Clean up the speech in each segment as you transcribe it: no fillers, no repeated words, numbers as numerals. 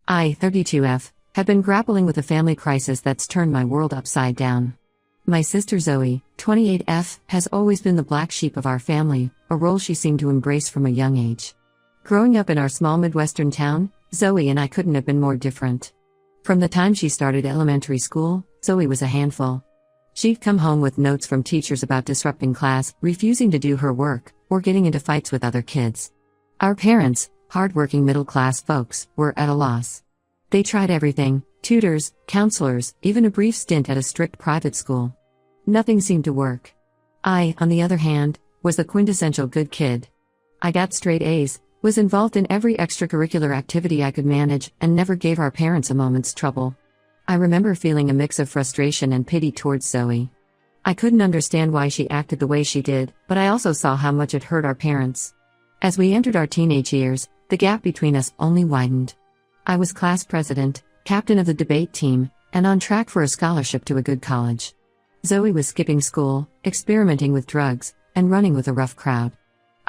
I, 32F, have been grappling with a family crisis that's turned my world upside down. My sister Zoe, 28F, has always been the black sheep of our family, a role she seemed to embrace from a young age. Growing up in our small Midwestern town, Zoe and I couldn't have been more different. From the time she started elementary school, Zoe was a handful. She'd come home with notes from teachers about disrupting class, refusing to do her work, or getting into fights with other kids. Our parents, hardworking middle-class folks, were at a loss. They tried everything: tutors, counselors, even a brief stint at a strict private school. Nothing seemed to work. I, on the other hand, was the quintessential good kid. I got straight A's, was involved in every extracurricular activity I could manage, and never gave our parents a moment's trouble. I remember feeling a mix of frustration and pity towards Zoe. I couldn't understand why she acted the way she did, but I also saw how much it hurt our parents. As we entered our teenage years, the gap between us only widened. I was class president, captain of the debate team, and on track for a scholarship to a good college. Zoe was skipping school, experimenting with drugs, and running with a rough crowd.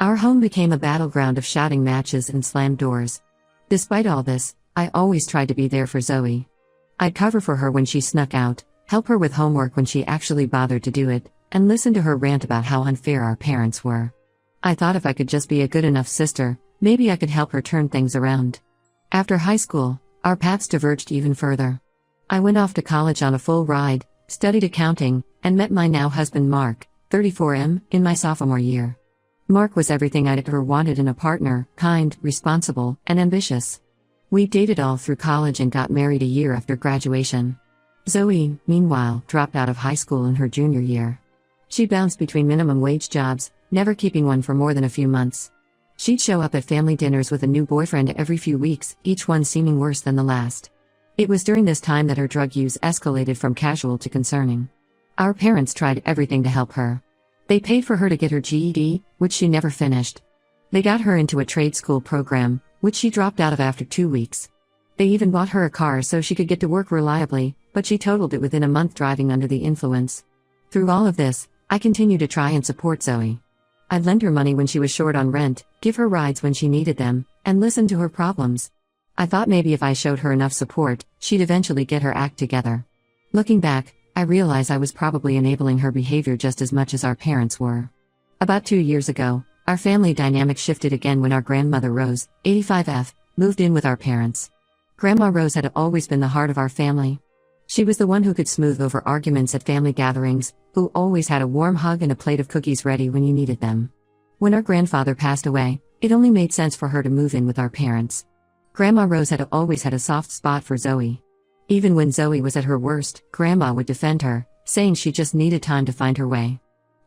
Our home became a battleground of shouting matches and slammed doors. Despite all this, I always tried to be there for Zoe. I'd cover for her when she snuck out, help her with homework when she actually bothered to do it, and listen to her rant about how unfair our parents were. I thought if I could just be a good enough sister, maybe I could help her turn things around. After high school, our paths diverged even further. I went off to college on a full ride, studied accounting, and met my now husband Mark, 34M, in my sophomore year. Mark was everything I'd ever wanted in a partner: kind, responsible, and ambitious. We dated all through college and got married a year after graduation. Zoe, meanwhile, dropped out of high school in her junior year. She bounced between minimum wage jobs, never keeping one for more than a few months. She'd show up at family dinners with a new boyfriend every few weeks, each one seeming worse than the last. It was during this time that her drug use escalated from casual to concerning. Our parents tried everything to help her. They paid for her to get her GED, which she never finished. They got her into a trade school program, which she dropped out of after 2 weeks. They even bought her a car so she could get to work reliably, but she totaled it within a month driving under the influence. Through all of this, I continued to try and support Zoe. I'd lend her money when she was short on rent, give her rides when she needed them, and listen to her problems. I thought maybe if I showed her enough support, she'd eventually get her act together. Looking back, I realize I was probably enabling her behavior just as much as our parents were. About 2 years ago, our family dynamic shifted again when our grandmother Rose, 85F, moved in with our parents. Grandma Rose had always been the heart of our family. She was the one who could smooth over arguments at family gatherings, who always had a warm hug and a plate of cookies ready when you needed them. When our grandfather passed away, it only made sense for her to move in with our parents. Grandma Rose had always had a soft spot for Zoe. Even when Zoe was at her worst, Grandma would defend her, saying she just needed time to find her way.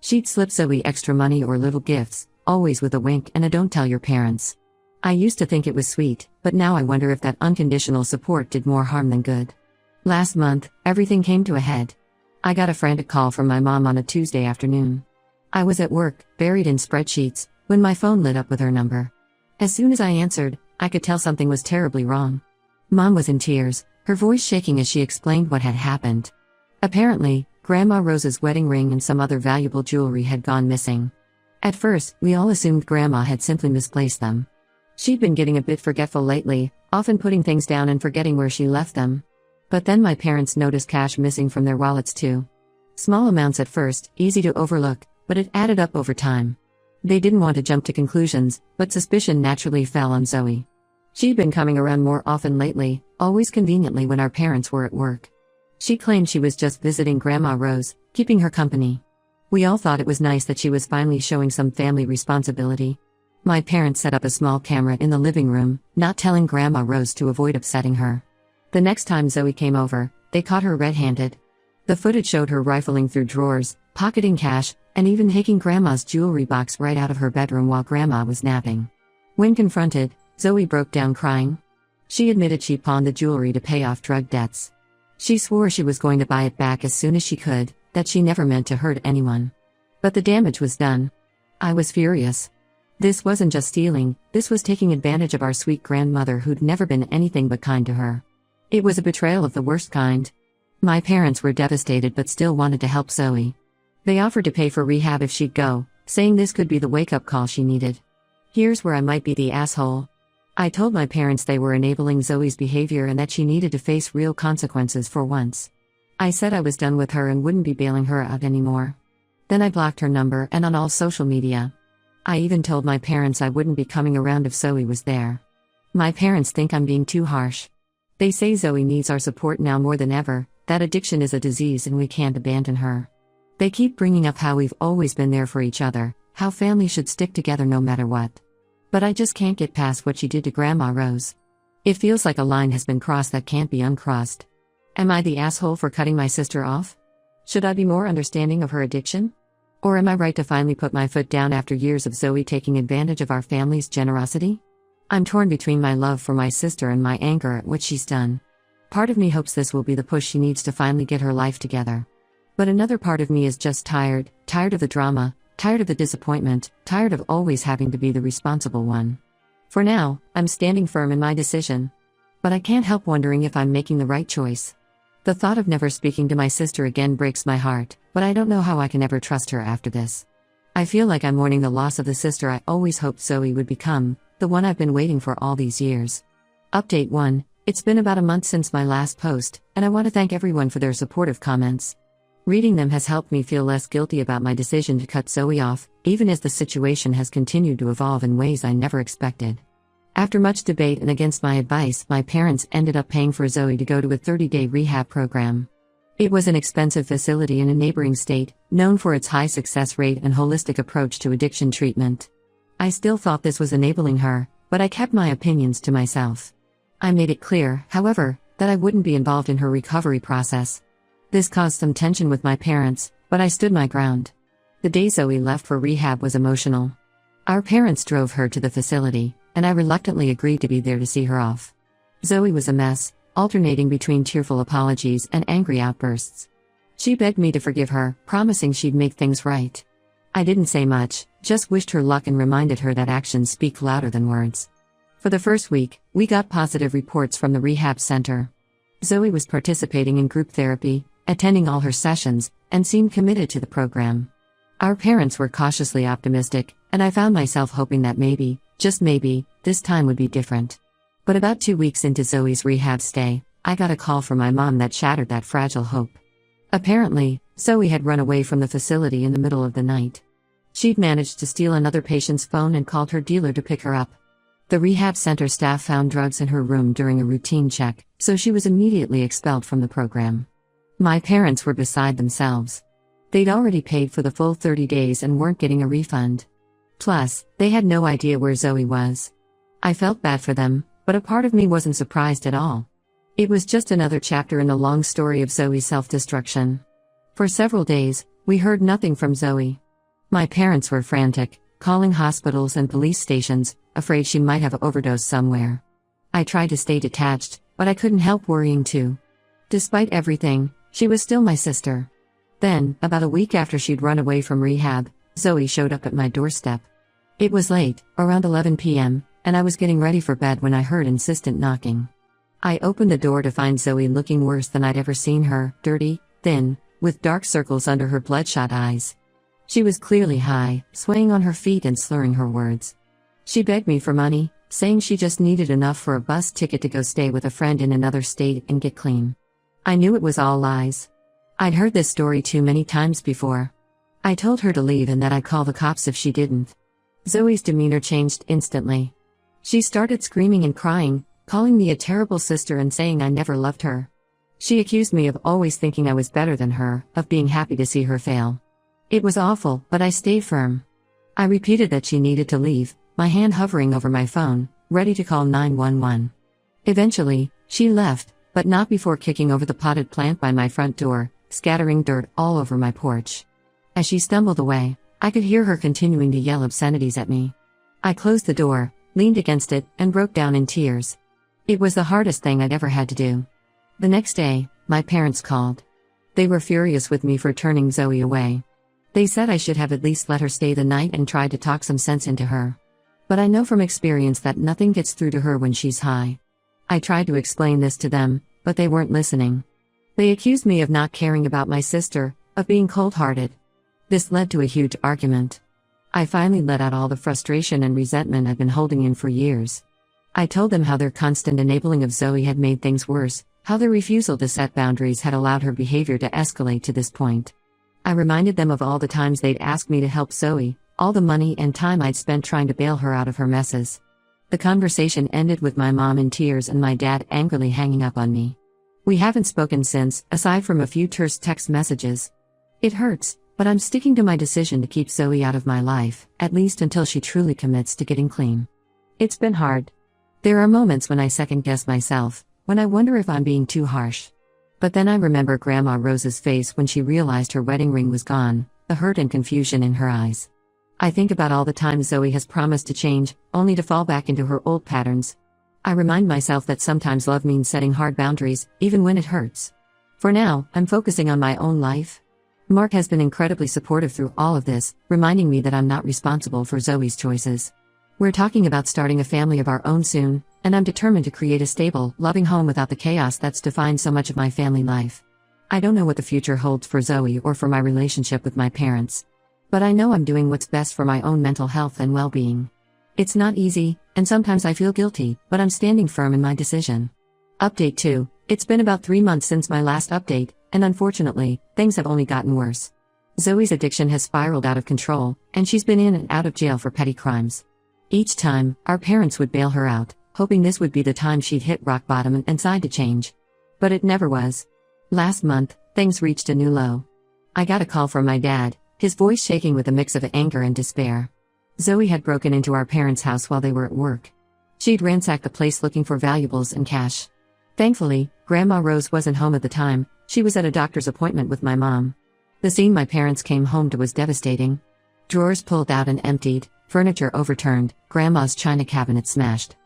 She'd slip Zoe extra money or little gifts, always with a wink and a "don't tell your parents." I used to think it was sweet, but now I wonder if that unconditional support did more harm than good. Last month, everything came to a head. I got a frantic call from my mom on a Tuesday afternoon. I was at work, buried in spreadsheets, when my phone lit up with her number. As soon as I answered, I could tell something was terribly wrong. Mom was in tears, her voice shaking as she explained what had happened. Apparently, Grandma Rose's wedding ring and some other valuable jewelry had gone missing. At first, we all assumed Grandma had simply misplaced them. She'd been getting a bit forgetful lately, often putting things down and forgetting where she left them. But then my parents noticed cash missing from their wallets too. Small amounts at first, easy to overlook, but it added up over time. They didn't want to jump to conclusions, but suspicion naturally fell on Zoe. She'd been coming around more often lately, always conveniently when our parents were at work. She claimed she was just visiting Grandma Rose, keeping her company. We all thought it was nice that she was finally showing some family responsibility. My parents set up a small camera in the living room, not telling Grandma Rose to avoid upsetting her. The next time Zoe came over, they caught her red-handed. The footage showed her rifling through drawers, pocketing cash, and even taking Grandma's jewelry box right out of her bedroom while Grandma was napping. When confronted, Zoe broke down crying. She admitted she pawned the jewelry to pay off drug debts. She swore she was going to buy it back as soon as she could, that she never meant to hurt anyone. But the damage was done. I was furious. This wasn't just stealing, this was taking advantage of our sweet grandmother who'd never been anything but kind to her. It was a betrayal of the worst kind. My parents were devastated but still wanted to help Zoe. They offered to pay for rehab if she'd go, saying this could be the wake-up call she needed. Here's where I might be the asshole. I told my parents they were enabling Zoe's behavior and that she needed to face real consequences for once. I said I was done with her and wouldn't be bailing her out anymore. Then I blocked her number and on all social media. I even told my parents I wouldn't be coming around if Zoe was there. My parents think I'm being too harsh. They say Zoe needs our support now more than ever, that addiction is a disease and we can't abandon her. They keep bringing up how we've always been there for each other, how family should stick together no matter what. But I just can't get past what she did to Grandma Rose. It feels like a line has been crossed that can't be uncrossed. Am I the asshole for cutting my sister off? Should I be more understanding of her addiction? Or am I right to finally put my foot down after years of Zoe taking advantage of our family's generosity? I'm torn between my love for my sister and my anger at what she's done. Part of me hopes this will be the push she needs to finally get her life together. But another part of me is just tired of the drama, tired of the disappointment, tired of always having to be the responsible one. For now, I'm standing firm in my decision. But I can't help wondering if I'm making the right choice. The thought of never speaking to my sister again breaks my heart, but I don't know how I can ever trust her after this. I feel like I'm mourning the loss of the sister I always hoped Zoe would become, the one I've been waiting for all these years. Update 1. It's been about a month since my last post, and I want to thank everyone for their supportive comments. Reading them has helped me feel less guilty about my decision to cut Zoe off, even as the situation has continued to evolve in ways I never expected. After much debate and against my advice, my parents ended up paying for Zoe to go to a 30-day rehab program. It was an expensive facility in a neighboring state, known for its high success rate and holistic approach to addiction treatment. I still thought this was enabling her, but I kept my opinions to myself. I made it clear, however, that I wouldn't be involved in her recovery process. This caused some tension with my parents, but I stood my ground. The day Zoe left for rehab was emotional. Our parents drove her to the facility, and I reluctantly agreed to be there to see her off. Zoe was a mess, alternating between tearful apologies and angry outbursts. She begged me to forgive her, promising she'd make things right. I didn't say much, just wished her luck and reminded her that actions speak louder than words. For the first week, we got positive reports from the rehab center. Zoe was participating in group therapy, attending all her sessions, and seemed committed to the program. Our parents were cautiously optimistic, and I found myself hoping that maybe, just maybe, this time would be different. But about 2 weeks into Zoe's rehab stay, I got a call from my mom that shattered that fragile hope. Apparently, Zoe had run away from the facility in the middle of the night. She'd managed to steal another patient's phone and called her dealer to pick her up. The rehab center staff found drugs in her room during a routine check, so she was immediately expelled from the program. My parents were beside themselves. They'd already paid for the full 30 days and weren't getting a refund. Plus, they had no idea where Zoe was. I felt bad for them, but a part of me wasn't surprised at all. It was just another chapter in the long story of Zoe's self-destruction. For several days, we heard nothing from Zoe. My parents were frantic, calling hospitals and police stations, afraid she might have overdosed somewhere. I tried to stay detached, but I couldn't help worrying too. Despite everything, she was still my sister. Then, about a week after she'd run away from rehab, Zoe showed up at my doorstep. It was late, around 11 p.m., and I was getting ready for bed when I heard insistent knocking. I opened the door to find Zoe looking worse than I'd ever seen her, dirty, thin, with dark circles under her bloodshot eyes. She was clearly high, swaying on her feet and slurring her words. She begged me for money, saying she just needed enough for a bus ticket to go stay with a friend in another state and get clean. I knew it was all lies. I'd heard this story too many times before. I told her to leave and that I'd call the cops if she didn't. Zoe's demeanor changed instantly. She started screaming and crying, calling me a terrible sister and saying I never loved her. She accused me of always thinking I was better than her, of being happy to see her fail. It was awful, but I stayed firm. I repeated that she needed to leave, my hand hovering over my phone, ready to call 911. Eventually, she left, but not before kicking over the potted plant by my front door, scattering dirt all over my porch. As she stumbled away, I could hear her continuing to yell obscenities at me. I closed the door, leaned against it, and broke down in tears. It was the hardest thing I'd ever had to do. The next day, my parents called. They were furious with me for turning Zoe away. They said I should have at least let her stay the night and tried to talk some sense into her. But I know from experience that nothing gets through to her when she's high. I tried to explain this to them, but they weren't listening. They accused me of not caring about my sister, of being cold-hearted. This led to a huge argument. I finally let out all the frustration and resentment I'd been holding in for years. I told them how their constant enabling of Zoe had made things worse, how their refusal to set boundaries had allowed her behavior to escalate to this point. I reminded them of all the times they'd asked me to help Zoe, all the money and time I'd spent trying to bail her out of her messes. The conversation ended with my mom in tears and my dad angrily hanging up on me. We haven't spoken since, aside from a few terse text messages. It hurts, but I'm sticking to my decision to keep Zoe out of my life, at least until she truly commits to getting clean. It's been hard. There are moments when I second-guess myself, when I wonder if I'm being too harsh. But then I remember Grandma Rose's face when she realized her wedding ring was gone, the hurt and confusion in her eyes. I think about all the times Zoe has promised to change, only to fall back into her old patterns. I remind myself that sometimes love means setting hard boundaries, even when it hurts. For now, I'm focusing on my own life. Mark has been incredibly supportive through all of this, reminding me that I'm not responsible for Zoe's choices. We're talking about starting a family of our own soon, and I'm determined to create a stable, loving home without the chaos that's defined so much of my family life. I don't know what the future holds for Zoe or for my relationship with my parents. But I know I'm doing what's best for my own mental health and well-being. It's not easy, and sometimes I feel guilty, but I'm standing firm in my decision. Update 2. It's been about 3 months since my last update, and unfortunately, things have only gotten worse. Zoe's addiction has spiraled out of control, and she's been in and out of jail for petty crimes. Each time, our parents would bail her out, hoping this would be the time she'd hit rock bottom and decide to change. But it never was. Last month, things reached a new low. I got a call from my dad, his voice shaking with a mix of anger and despair. Zoe had broken into our parents' house while they were at work. She'd ransacked the place looking for valuables and cash. Thankfully, Grandma Rose wasn't home at the time. She was at a doctor's appointment with my mom. The scene my parents came home to was devastating. Drawers pulled out and emptied, furniture overturned, Grandma's china cabinet smashed.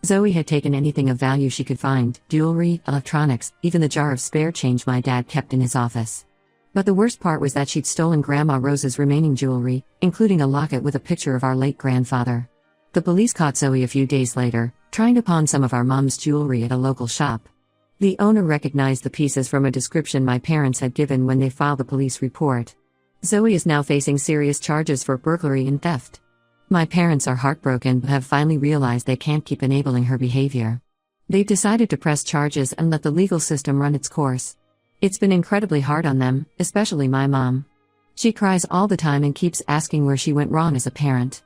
Zoe had taken anything of value she could find, jewelry, electronics, even the jar of spare change my dad kept in his office. But the worst part was that she'd stolen Grandma Rose's remaining jewelry, including a locket with a picture of our late grandfather. The police caught Zoe a few days later, trying to pawn some of our mom's jewelry at a local shop. The owner recognized the pieces from a description my parents had given when they filed the police report. Zoe is now facing serious charges for burglary and theft. My parents are heartbroken but have finally realized they can't keep enabling her behavior. They've decided to press charges and let the legal system run its course. It's been incredibly hard on them, especially my mom. She cries all the time and keeps asking where she went wrong as a parent.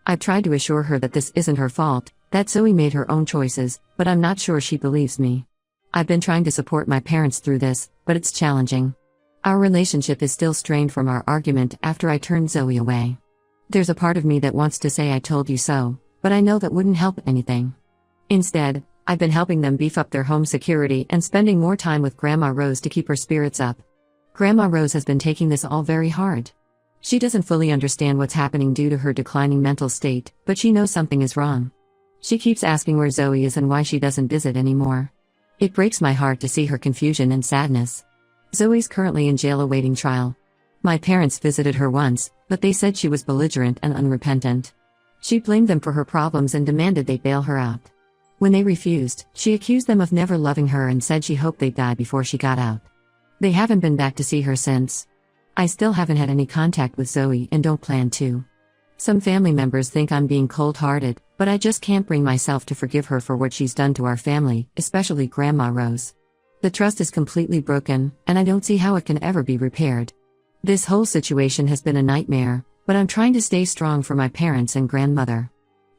I've tried to assure her that this isn't her fault, that Zoe made her own choices, but I'm not sure she believes me. I've been trying to support my parents through this, but it's challenging. Our relationship is still strained from our argument after I turned Zoe away. There's a part of me that wants to say I told you so, but I know that wouldn't help anything. Instead, I've been helping them beef up their home security and spending more time with Grandma Rose to keep her spirits up. Grandma Rose has been taking this all very hard. She doesn't fully understand what's happening due to her declining mental state, but she knows something is wrong. She keeps asking where Zoe is and why she doesn't visit anymore. It breaks my heart to see her confusion and sadness. Zoe's currently in jail awaiting trial. My parents visited her once, but they said she was belligerent and unrepentant. She blamed them for her problems and demanded they bail her out. When they refused, she accused them of never loving her and said she hoped they'd die before she got out. They haven't been back to see her since. I still haven't had any contact with Zoe and don't plan to. Some family members think I'm being cold-hearted, but I just can't bring myself to forgive her for what she's done to our family, especially Grandma Rose. The trust is completely broken, and I don't see how it can ever be repaired. This whole situation has been a nightmare, but I'm trying to stay strong for my parents and grandmother.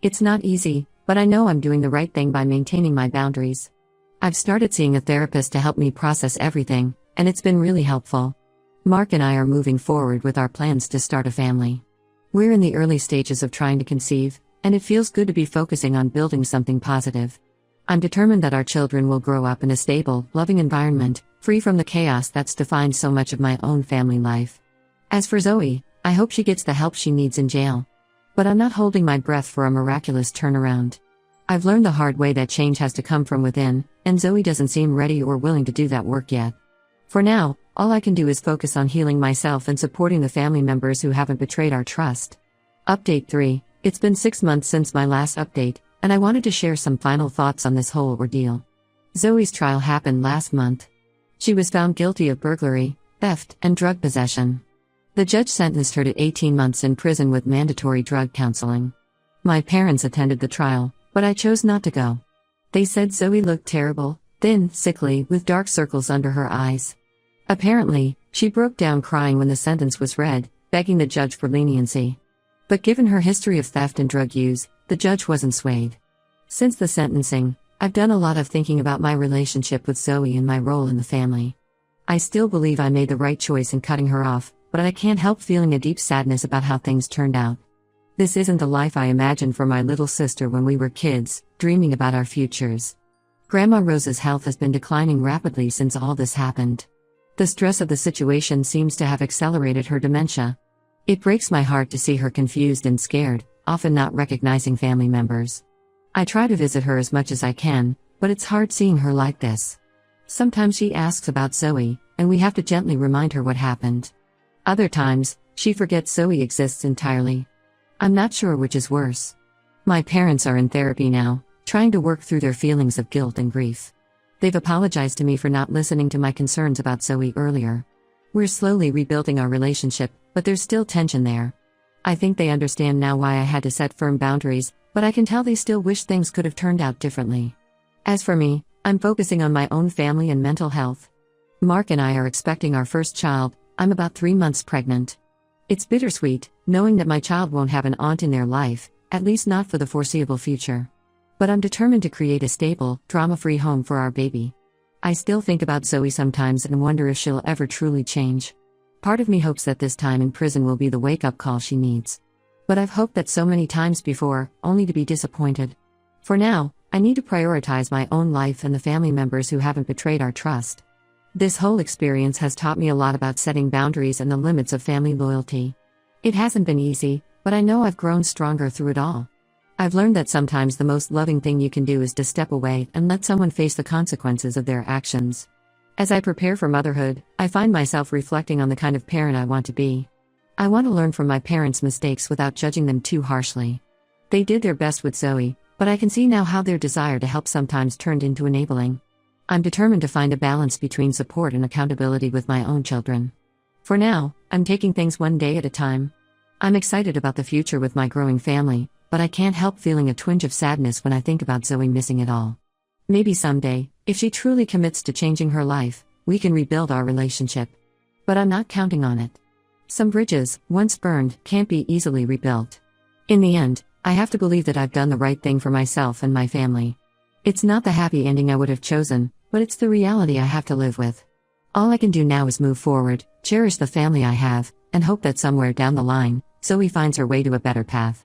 It's not easy, but I know I'm doing the right thing by maintaining my boundaries. I've started seeing a therapist to help me process everything, and it's been really helpful. Mark and I are moving forward with our plans to start a family. We're in the early stages of trying to conceive, and it feels good to be focusing on building something positive. I'm determined that our children will grow up in a stable, loving environment, free from the chaos that's defined so much of my own family life. As for Zoe, I hope she gets the help she needs in jail. But I'm not holding my breath for a miraculous turnaround. I've learned the hard way that change has to come from within, and Zoe doesn't seem ready or willing to do that work yet. For now, all I can do is focus on healing myself and supporting the family members who haven't betrayed our trust. Update 3. It's been 6 months since my last update, and I wanted to share some final thoughts on this whole ordeal. Zoe's trial happened last month. She was found guilty of burglary, theft, and drug possession. The judge sentenced her to 18 months in prison with mandatory drug counseling. My parents attended the trial, But I chose not to go. They said Zoe looked terrible, thin, sickly, with dark circles under her eyes. Apparently, she broke down crying when the sentence was read, begging the judge for leniency. But given her history of theft and drug use, the judge wasn't swayed. Since the sentencing, I've done a lot of thinking about my relationship with Zoe and my role in the family. I still believe I made the right choice in cutting her off, but I can't help feeling a deep sadness about how things turned out. This isn't the life I imagined for my little sister when we were kids, dreaming about our futures. Grandma Rosa's health has been declining rapidly since all this happened. The stress of the situation seems to have accelerated her dementia. It breaks my heart to see her confused and scared, often not recognizing family members. I try to visit her as much as I can, but it's hard seeing her like this. Sometimes she asks about Zoe, and we have to gently remind her what happened. Other times, she forgets Zoe exists entirely. I'm not sure which is worse. My parents are in therapy now, trying to work through their feelings of guilt and grief. They've apologized to me for not listening to my concerns about Zoe earlier. We're slowly rebuilding our relationship, but there's still tension there. I think they understand now why I had to set firm boundaries, but I can tell they still wish things could have turned out differently. As for me, I'm focusing on my own family and mental health. Mark and I are expecting our first child. I'm about 3 months pregnant. It's bittersweet, knowing that my child won't have an aunt in their life, at least not for the foreseeable future. But I'm determined to create a stable, drama-free home for our baby. I still think about Zoe sometimes and wonder if she'll ever truly change. Part of me hopes that this time in prison will be the wake-up call she needs. But I've hoped that so many times before, only to be disappointed. For now, I need to prioritize my own life and the family members who haven't betrayed our trust. This whole experience has taught me a lot about setting boundaries and the limits of family loyalty. It hasn't been easy, but I know I've grown stronger through it all. I've learned that sometimes the most loving thing you can do is to step away and let someone face the consequences of their actions. As I prepare for motherhood, I find myself reflecting on the kind of parent I want to be. I want to learn from my parents' mistakes without judging them too harshly. They did their best with Zoe, but I can see now how their desire to help sometimes turned into enabling. I'm determined to find a balance between support and accountability with my own children. For now, I'm taking things one day at a time. I'm excited about the future with my growing family, but I can't help feeling a twinge of sadness when I think about Zoe missing it all. Maybe someday, if she truly commits to changing her life, we can rebuild our relationship. But I'm not counting on it. Some bridges, once burned, can't be easily rebuilt. In the end, I have to believe that I've done the right thing for myself and my family. It's not the happy ending I would have chosen, but it's the reality I have to live with. All I can do now is move forward, cherish the family I have, and hope that somewhere down the line, Zoe finds her way to a better path.